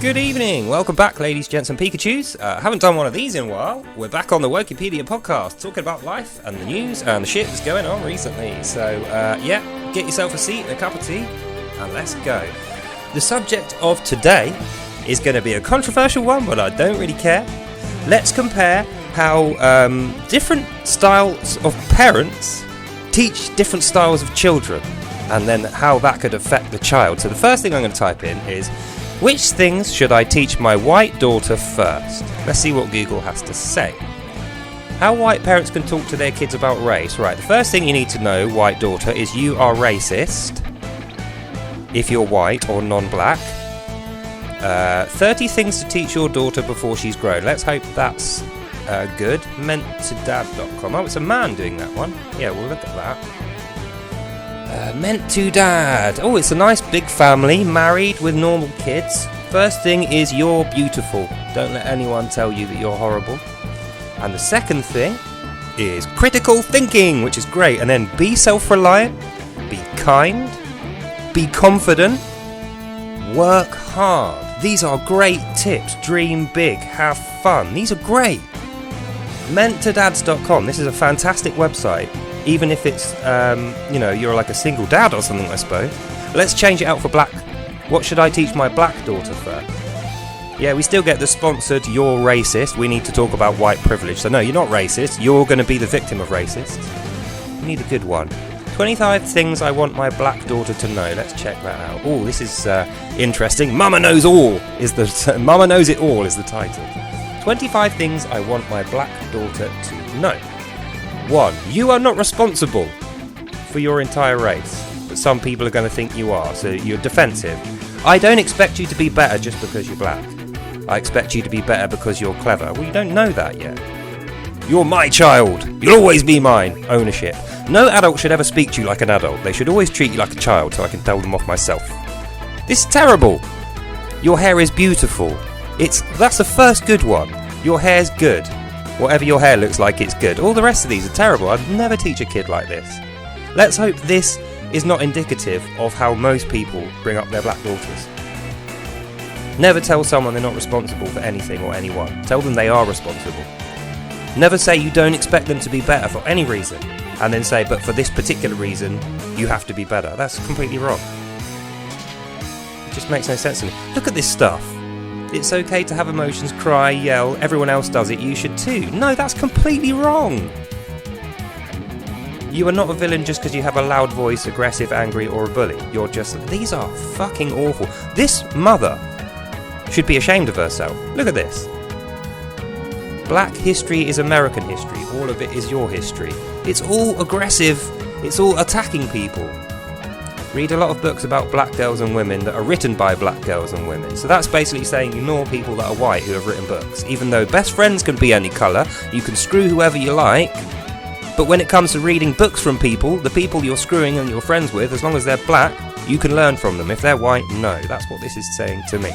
Good evening, welcome back ladies, gents and Pikachus. Haven't done one of these in a while. We're back on the Wikipedia podcast, talking about life and the news and the shit that's going on recently. So get yourself a seat and a cup of tea and let's go. The subject of today is going to be a controversial one, but I don't really care. Let's compare how different styles of parents teach different styles of children, and then how that could affect the child. So the first thing I'm going to type in is, which things should I teach my white daughter first? Let's see what Google has to say. How white parents can talk to their kids about race. Right, the first thing you need to know, white daughter, is you are racist if you're white or non-black. 30 things to teach your daughter before she's grown. Let's hope that's good. Menttodad.com. Oh, it's a man doing that one. Yeah, we'll look at that. Meant to dad. Oh, it's a nice big family, married with normal kids. First thing is, you're beautiful. Don't let anyone tell you that you're horrible. And the second thing is critical thinking, which is great. And then be self-reliant, be kind, be confident, work hard. These are great tips. Dream big, have fun. These are great. Menttodads.com. This is a fantastic website. Even if it's, you're like a single dad or something, I suppose. Let's change it out for black. What should I teach my black daughter first? Yeah, we still get the sponsored, you're racist. We need to talk about white privilege. So no, you're not racist. You're going to be the victim of racists. You need a good one. 25 things I want my black daughter to know. Let's check that out. Oh, this is interesting. Mama Knows All is the Mama Knows It All is the title. 25 things I want my black daughter to know. 1. You are not responsible for your entire race, but some people are going to think you are, so you're defensive. I don't expect you to be better just because you're black. I expect you to be better because you're clever. Well, you don't know that yet. You're my child. You'll always be mine. Ownership. No adult should ever speak to you like an adult. They should always treat you like a child, so I can tell them off myself. This is terrible. Your hair is beautiful. That's the first good one. Your hair's good. Whatever your hair looks like, it's good. All the rest of these are terrible. I'd never teach a kid like this. Let's hope this is not indicative of how most people bring up their black daughters. Never tell someone they're not responsible for anything or anyone. Tell them they are responsible. Never say you don't expect them to be better for any reason, and then say, but for this particular reason, you have to be better. That's completely wrong. It just makes no sense to me. Look at this stuff. It's okay to have emotions, cry, yell, everyone else does it, you should too. No, that's completely wrong. You are not a villain just because you have a loud voice, aggressive, angry, or a bully. These are fucking awful. This mother should be ashamed of herself. Look at this. Black history is American history. All of it is your history. It's all aggressive. It's all attacking people. Read a lot of books about black girls and women that are written by black girls and women. So that's basically saying ignore people that are white who have written books. Even though best friends can be any colour, you can screw whoever you like. But when it comes to reading books from people, the people you're screwing and you're friends with, as long as they're black, you can learn from them. If they're white, no. That's what this is saying to me.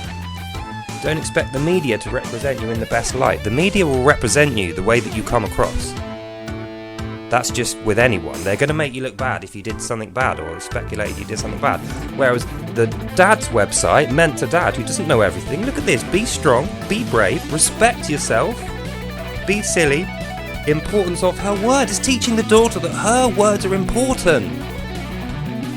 Don't expect the media to represent you in the best light. The media will represent you the way that you come across. That's just with anyone. They're going to make you look bad if you did something bad or speculate you did something bad. Whereas the dad's website, Meant to Dad, who doesn't know everything, look at this. Be strong, be brave, respect yourself, be silly. Importance of her words. It's teaching the daughter that her words are important.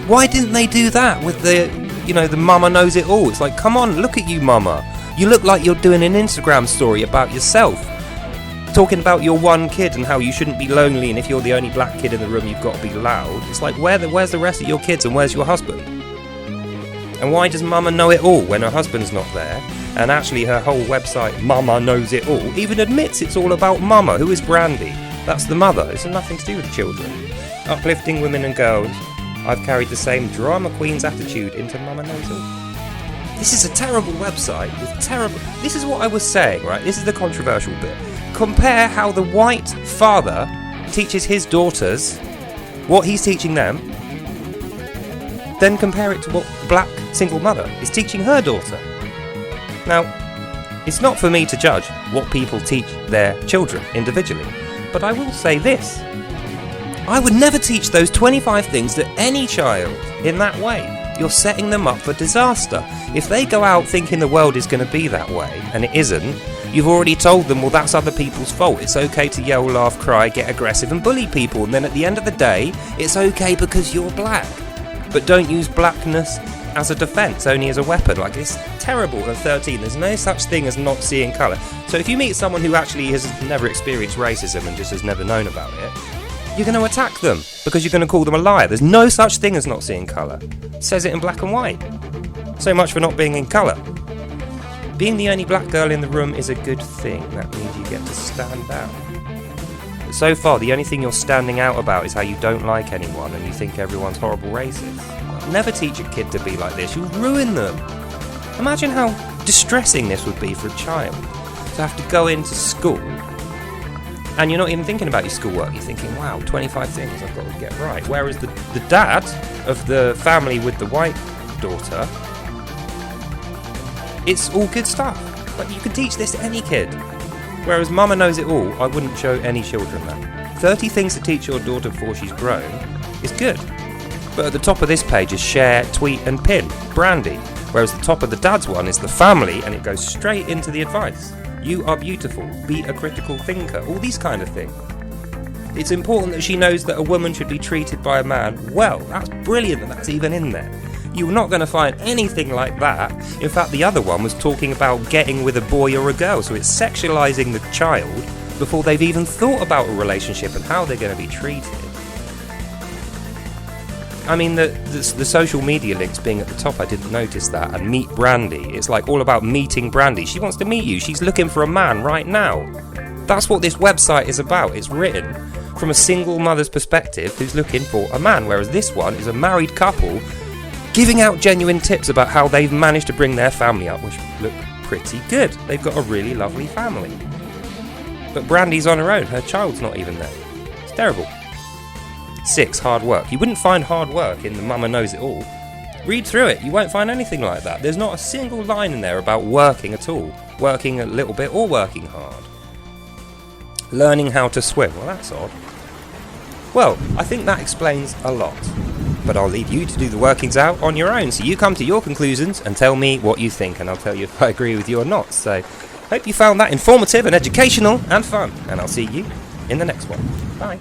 Why didn't they do that with the Mama Knows It All? It's like, come on, look at you, Mama. You look like you're doing an Instagram story about yourself. Talking about your one kid and how you shouldn't be lonely, and if you're the only black kid in the room, you've got to be loud. It's like, where's the rest of your kids and where's your husband? And why does Mama know it all when her husband's not there? And actually her whole website, Mama Knows It All, even admits it's all about Mama. Who is Brandy? That's the mother. It's nothing to do with children. Uplifting women and girls. I've carried the same drama queen's attitude into Mama Knows All. This is a terrible website. This is what I was saying, right? This is the controversial bit. Compare how the white father teaches his daughters what he's teaching them, then compare it to what the black single mother is teaching her daughter. Now, it's not for me to judge what people teach their children individually, but I will say this. I would never teach those 25 things to any child in that way. you're setting them up for disaster. If they go out thinking the world is going to be that way, and it isn't, you've already told them, well, that's other people's fault. It's okay to yell, laugh, cry, get aggressive and bully people, and then at the end of the day, it's okay because you're black. But don't use blackness as a defence, only as a weapon. Like, it's terrible at 13. There's no such thing as not seeing colour. So if you meet someone who actually has never experienced racism and just has never known about it, you're going to attack them because you're going to call them a liar. There's no such thing as not seeing colour. It says it in black and white. So much for not being in colour. Being the only black girl in the room is a good thing. That means you get to stand out. But so far, the only thing you're standing out about is how you don't like anyone and you think everyone's horrible racist. Never teach a kid to be like this. You'll ruin them. Imagine how distressing this would be for a child. To have to go into school and you're not even thinking about your schoolwork. You're thinking, wow, 25 things I've got to get right. Whereas the dad of the family with the white daughter, it's all good stuff. Like, you can teach this to any kid. Whereas Mama Knows It All, I wouldn't show any children that. 30 things to teach your daughter before she's grown is good. But at the top of this page is share, tweet and pin, Brandy. Whereas the top of the dad's one is the family and it goes straight into the advice. You are beautiful, be a critical thinker, all these kind of things. It's important that she knows that a woman should be treated by a man well. That's brilliant that that's even in there. You're not going to find anything like that. In fact, the other one was talking about getting with a boy or a girl, so it's sexualising the child before they've even thought about a relationship and how they're going to be treated. I mean, the social media links being at the top, I didn't notice that. And meet Brandy. It's like all about meeting Brandy. She wants to meet you. She's looking for a man right now. That's what this website is about. It's written from a single mother's perspective who's looking for a man. Whereas this one is a married couple giving out genuine tips about how they've managed to bring their family up, which look pretty good. They've got a really lovely family. But Brandy's on her own. Her child's not even there. It's terrible. 6. Hard work. You wouldn't find hard work in the Mama Knows It All. Read through it, you won't find anything like that. There's not a single line in there about working at all. Working a little bit or working hard. Learning how to swim. Well, that's odd. Well, I think that explains a lot. But I'll leave you to do the workings out on your own. So you come to your conclusions and tell me what you think. And I'll tell you if I agree with you or not. So, hope you found that informative and educational and fun. And I'll see you in the next one. Bye.